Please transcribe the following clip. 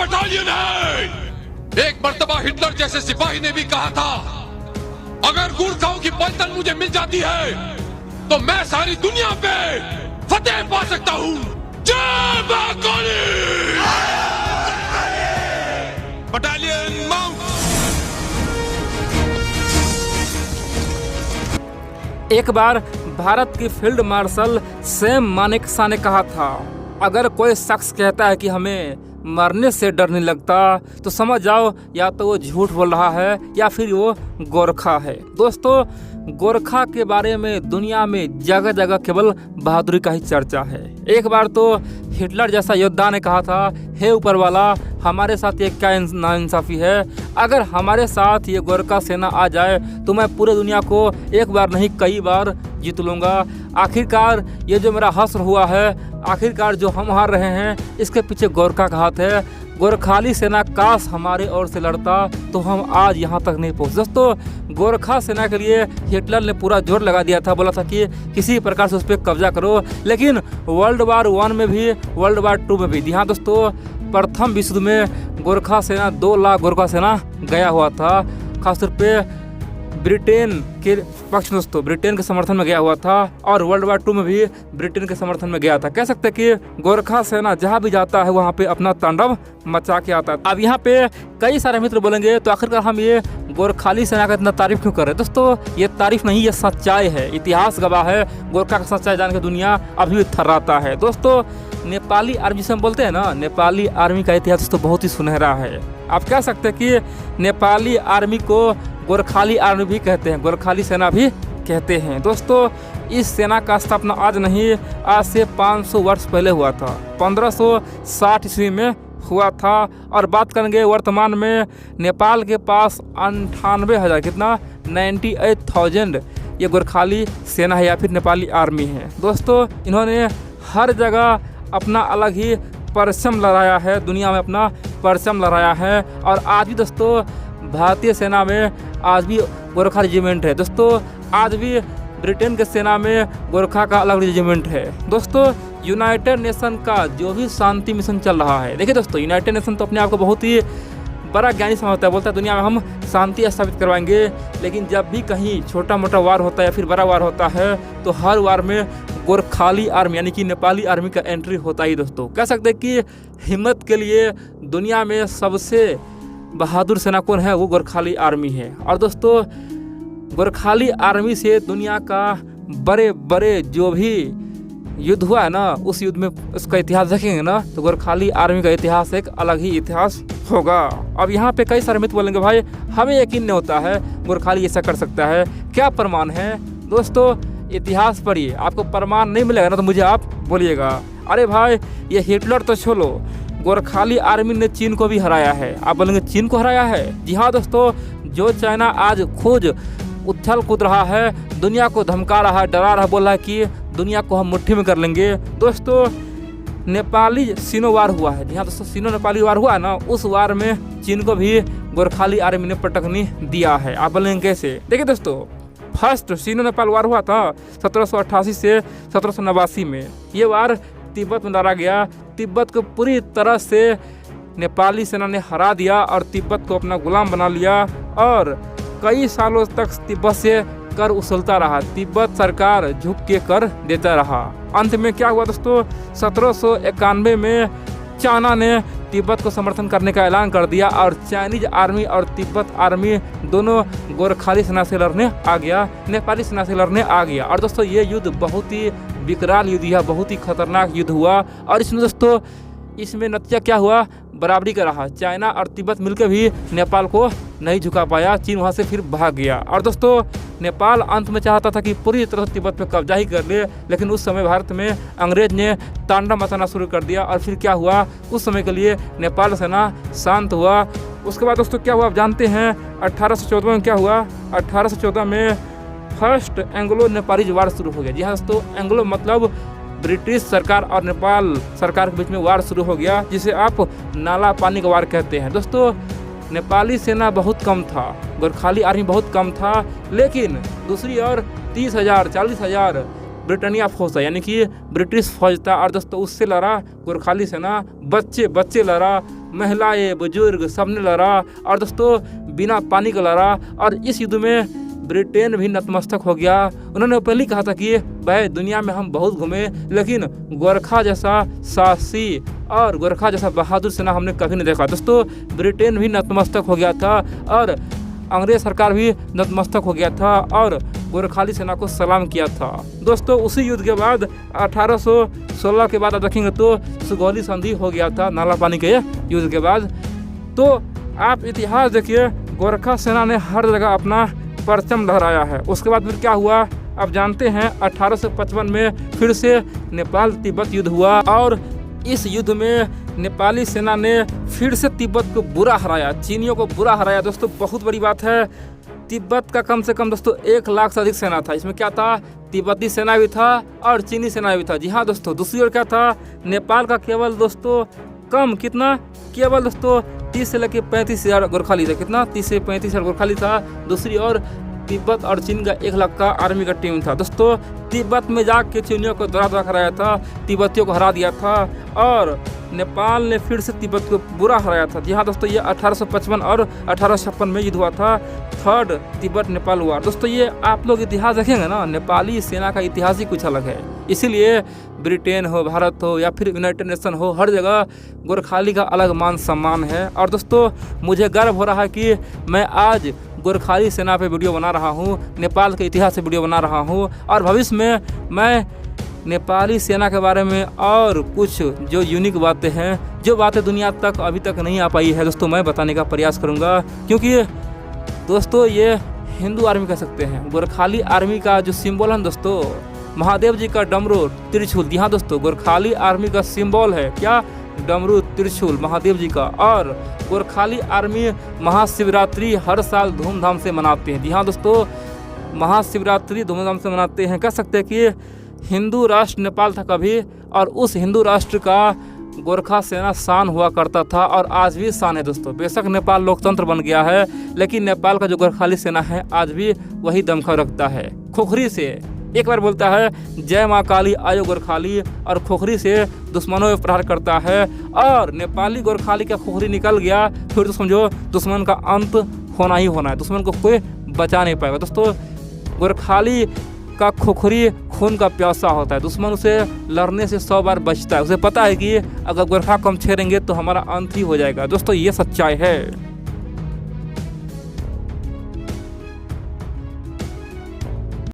Battalion है। एक मर्तबा हिटलर जैसे सिपाही ने भी कहा था, अगर गुरखाओं की पलटन मुझे मिल जाती है तो मैं सारी दुनिया पे फतेह पा सकता हूँ। जय महाकाली। Battalion mount. एक बार भारत की फील्ड मार्शल सैम मानेकशॉ ने कहा था, अगर कोई शख्स कहता है कि हमें मरने से डर नहीं लगता तो समझ जाओ या तो वो झूठ बोल रहा है या फिर वो गोरखा है। दोस्तों, गोरखा के बारे में दुनिया में जगह जगह केवल बहादुरी का ही चर्चा है। एक बार तो हिटलर जैसा योद्धा ने कहा था, हे ऊपर वाला, हमारे साथ ये क्या नाइंसाफ़ी है, अगर हमारे साथ ये गोरखा सेना आ जाए तो मैं पूरे दुनिया को एक बार नहीं कई बार जीत लूँगा। आखिरकार ये जो मेरा हश्र हुआ है, आखिरकार जो हम हार रहे हैं, इसके पीछे गोरखा का हाथ है। गोरखाली सेना काश हमारे ओर से लड़ता तो हम आज यहाँ तक नहीं पहुँच। दोस्तों, गोरखा सेना के लिए हिटलर ने पूरा जोर लगा दिया था, बोला था कि किसी प्रकार से उस पर कब्जा करो। लेकिन वर्ल्ड वार 1 में भी, वर्ल्ड वार 2 में भी, जी हाँ दोस्तों, प्रथम विश्व युद्ध में गोरखा सेना 2 लाख गोरखा सेना गया हुआ था। खासतौर पे ब्रिटेन के पक्ष में, दोस्तों ब्रिटेन के समर्थन में गया हुआ था, और वर्ल्ड वार 2 में भी ब्रिटेन के समर्थन में गया था। कह सकते हैं कि गोरखा सेना जहां भी जाता है वहां पे अपना तांडव मचा के आता है। अब यहाँ पे कई सारे मित्र बोलेंगे तो आखिरकार हम ये गोरखाली सेना का इतना तारीफ क्यों कर रहे हैं। दोस्तों, ये तारीफ नहीं, ये सच्चाई है। इतिहास गवाह है, गोरखा का सच्चाई जान के दुनिया अभी भी थर्राता है। दोस्तों, नेपाली आर्मी जिसे हम बोलते हैं ना, नेपाली आर्मी का इतिहास दोस्तों बहुत ही सुनहरा है। आप कह सकते हैं कि नेपाली आर्मी को गोरखाली आर्मी भी कहते हैं, गोरखाली सेना भी कहते हैं। दोस्तों, इस सेना का स्थापना आज नहीं, आज से 500 वर्ष पहले हुआ था, 1560 ईस्वी में हुआ था। और बात करेंगे वर्तमान में, नेपाल के पास 98,000 कितना 98,000 ये गोरखाली सेना है या फिर नेपाली आर्मी है। दोस्तों, इन्होंने हर जगह अपना अलग ही परचम लहराया है, दुनिया में अपना परचम लहराया है। और आज भी दोस्तों भारतीय सेना में आज भी गोरखा रेजिमेंट है। दोस्तों, आज भी ब्रिटेन के सेना में गोरखा का अलग रेजिमेंट है। दोस्तों, यूनाइटेड नेशन का जो भी शांति मिशन चल रहा है, देखिए दोस्तों, यूनाइटेड नेशन तो अपने आप को बहुत ही बड़ा ज्ञानी समझता है, बोलता है दुनिया में हम शांति स्थापित करवाएंगे। लेकिन जब भी कहीं छोटा मोटा वार होता है या फिर बड़ा वार होता है तो हर वार में गोरखाली आर्मी यानी कि नेपाली आर्मी का एंट्री होता ही। दोस्तों, कह सकते हैं कि हिम्मत के लिए दुनिया में सबसे बहादुर सेना कौन है, वो गोरखाली आर्मी है। और दोस्तों, गोरखाली आर्मी से दुनिया का बड़े बड़े जो भी युद्ध हुआ है ना, उस युद्ध में उसका इतिहास देखेंगे ना तो गोरखाली आर्मी का इतिहास एक अलग ही इतिहास होगा। अब यहाँ पे कई सारे मित्र बोलेंगे, भाई हमें यकीन नहीं होता है गोरखाली ऐसा कर सकता है, क्या प्रमाण है। दोस्तों, इतिहास पढ़िए, आपको प्रमाण नहीं मिलेगा ना तो मुझे आप बोलिएगा। अरे भाई, ये हिटलर तो छोड़ो, गोरखाली आर्मी ने चीन को भी हराया है। आप बोलेंगे चीन को हराया है? जी हाँ दोस्तों, जो चाइना आज खोज उछल कूद रहा है, दुनिया को धमका रहा है, डरा रहा है, बोल रहा है कि दुनिया को हम मुट्ठी में कर लेंगे। दोस्तों, नेपाली सीनो वार हुआ है, जी हाँ दोस्तों, सीनो नेपाली वार हुआ है ना, उस वार में चीन को भी गोरखाली आर्मी ने पटकनी दिया है। आप बोलेंगे कैसे? देखिए दोस्तों, फर्स्ट सीनो नेपाल वार हुआ था 1788 से 1789 में। ये वार तिब्बत में लड़ा गया। तिब्बत को पूरी तरह से नेपाली सेना ने हरा दिया और तिब्बत को अपना गुलाम बना लिया, और कई सालों तक तिब्बत से कर उछलता रहा। तिब्बत सरकार झुक के कर देता रहा। अंत में क्या हुआ दोस्तों, 1791 में चाइना ने तिब्बत को समर्थन करने का ऐलान कर दिया, और चाइनीज आर्मी और तिब्बत आर्मी दोनों गोरखाली सेना से लड़ने आ गया, नेपाली सेना से लड़ने आ गया। और दोस्तों, ये युद्ध बहुत ही विकराल युद्ध है, बहुत ही खतरनाक युद्ध हुआ। और इसमें दोस्तों, इसमें नतीजा क्या हुआ, बराबरी का रहा। चाइना और तिब्बत मिलकर भी नेपाल को नहीं झुका पाया, चीन वहाँ से फिर भाग गया। और दोस्तों, नेपाल अंत में चाहता था कि पूरी तरह से तिब्बत पे कब्जा ही कर ले, लेकिन उस समय भारत में अंग्रेज ने तांडव मचाना शुरू कर दिया। और फिर क्या हुआ, उस समय के लिए नेपाल सेना शांत हुआ। उसके बाद दोस्तों क्या हुआ आप जानते हैं, 1814 में क्या हुआ, 1814 में फर्स्ट एंग्लो नेपाली वार शुरू हो गया। जी हाँ दोस्तों, एंग्लो मतलब ब्रिटिश सरकार और नेपाल सरकार के बीच में वार शुरू हो गया, जिसे आप नाला पानी का वार कहते हैं। दोस्तों, नेपाली सेना बहुत कम था, गोरखाली आर्मी बहुत कम था, लेकिन दूसरी ओर 30,000 40,000 ब्रिटानिया फौज था, यानी कि ब्रिटिश फौज था। और दोस्तों उससे लड़ा गोरखाली सेना, बच्चे लड़ा, महिलाएं बुजुर्ग सबने लड़ा और दोस्तों बिना पानी का लड़ा। और इस युद्ध में ब्रिटेन भी नतमस्तक हो गया। उन्होंने पहले ही कहा था कि भाई दुनिया में हम बहुत घूमे, लेकिन गोरखा जैसा साहसी और गोरखा जैसा बहादुर सेना हमने कभी नहीं देखा। दोस्तों ब्रिटेन भी नतमस्तक हो गया था और अंग्रेज सरकार भी नतमस्तक हो गया था और गोरखाली सेना को सलाम किया था। दोस्तों उसी युद्ध के बाद 1816 के बाद आप देखेंगे तो सुगौली संधि हो गया था, नाला पानी के युद्ध के बाद। तो आप इतिहास देखिए, गोरखा सेना ने हर जगह अपना परचम लहराया है। उसके बाद फिर क्या हुआ आप जानते हैं, 1855 में फिर से नेपाल तिब्बत युद्ध हुआ और इस युद्ध में नेपाली सेना ने फिर से तिब्बत को बुरा हराया, चीनियों को बुरा हराया। दोस्तों बहुत बड़ी बात है, तिब्बत का कम से कम दोस्तों 1 लाख से अधिक सेना था। इसमें क्या था, तिब्बती सेना भी था और चीनी सेना भी था। जी हाँ दोस्तों, दूसरी ओर क्या था, नेपाल का केवल दोस्तों कम कितना, केवल दोस्तों 30 से लेकर 35,000 गोरखाली था। कितना, 30 से 35,000 गोरखाली था। दूसरी ओर तिब्बत और चीन का 1 लाख का आर्मी का टीम था। दोस्तों तिब्बत में जाके चीनियों को दरा कराया था, तिब्बतियों को हरा दिया था और नेपाल ने फिर से तिब्बत को बुरा हराया था। जी हाँ दोस्तों, ये 1855 और 1856 में युद्ध हुआ था। थर्ड तिब्बत नेपाल हुआ। दोस्तों ये आप लोग इतिहास देखेंगे ना, नेपाली सेना का इतिहास ही कुछ अलग है। इसीलिए ब्रिटेन हो, भारत हो या फिर यूनाइटेड नेशन हो, हर जगह गोरखाली का अलग मान सम्मान है। और दोस्तों मुझे गर्व हो रहा है कि मैं आज गोरखाली सेना पे वीडियो बना रहा हूँ, नेपाल के इतिहास से वीडियो बना रहा हूँ और भविष्य में मैं नेपाली सेना के बारे में और कुछ जो यूनिक बातें हैं, जो बातें दुनिया तक अभी तक नहीं आ पाई है दोस्तों, मैं बताने का प्रयास करूँगा। क्योंकि दोस्तों ये हिंदू आर्मी कह सकते हैं। गोरखाली आर्मी का जो सिंबल है दोस्तों, महादेव जी का डमरू त्रिशूल। जी हाँ दोस्तों, गोरखाली आर्मी का सिंबल है क्या, डमरू त्रिशूल महादेव जी का। और गोरखाली आर्मी महाशिवरात्रि हर साल धूमधाम से मनाते हैं। जी हाँ दोस्तों, महाशिवरात्रि धूमधाम से मनाते हैं। कह सकते हैं कि हिंदू राष्ट्र नेपाल था कभी, और उस हिंदू राष्ट्र का गोरखा सेना शान हुआ करता था और आज भी शान है दोस्तों। बेशक नेपाल लोकतंत्र बन गया है, लेकिन नेपाल का जो गोरखाली सेना है आज भी वही दमखम रखता है। खोखरी से एक बार बोलता है जय माँ काली आयो गोरखाली, और खोखरी से दुश्मनों पर प्रहार करता है। और नेपाली गोरखाली का खोखरी निकल गया फिर तो समझो दुश्मन का अंत होना ही होना है, दुश्मन को कोई बचा नहीं पाएगा। दोस्तों गोरखाली का खोखरी खून का प्यासा होता है, दुश्मन उसे लड़ने से 100 बार बचता है। उसे पता है कि अगर गोरखा कम छेड़ेंगे तो हमारा अंत ही हो जाएगा। दोस्तों ये सच्चाई है।